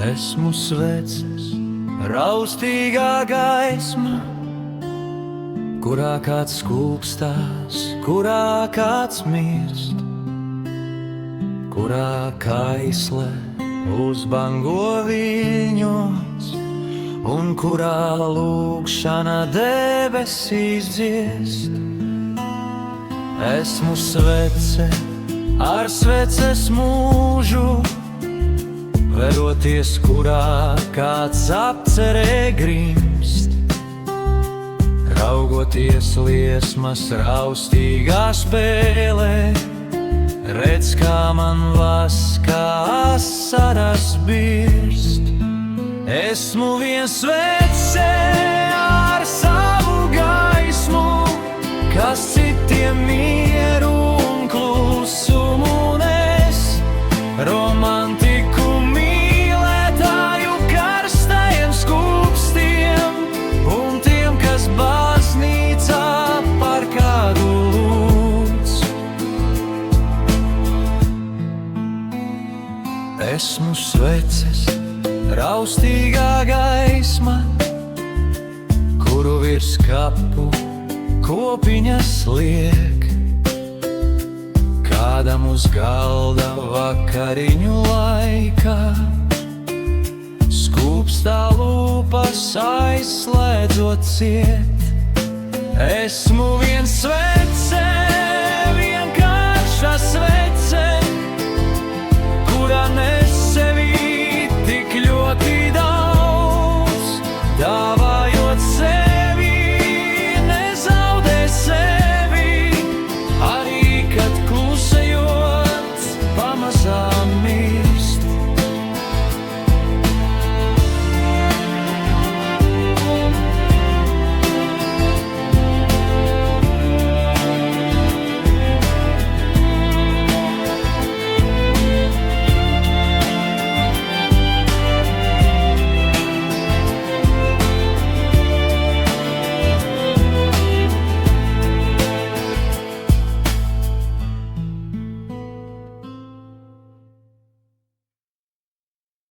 Esmu sveces, raustīgā gaisma, kurā kāds skūpstās, kurā kāds mirst, kurā kaisle uzbango viļņos, un kurā lūgšana debesīs dziest. Esmu svece ar sveces mūžu, veroties, kurā kāds apcerē grimst, raugoties liesmas raustīgā spēlē, redz, kā man vaskā asaras birst. Esmu viens svece ar savu gaismu, kas citiem mieru un klusumu nes, romantiku mīlētāju karstajiem skūpstiem un tiem, kas baznīcā par kādu lūdz. Esmu sveces, raustīgā gaisma, kuru virs kapu kopiņas liek, kādam uz galda vakariņu laikā, skūpstā lūpas aizslēdzot ciet. Esmu viens svets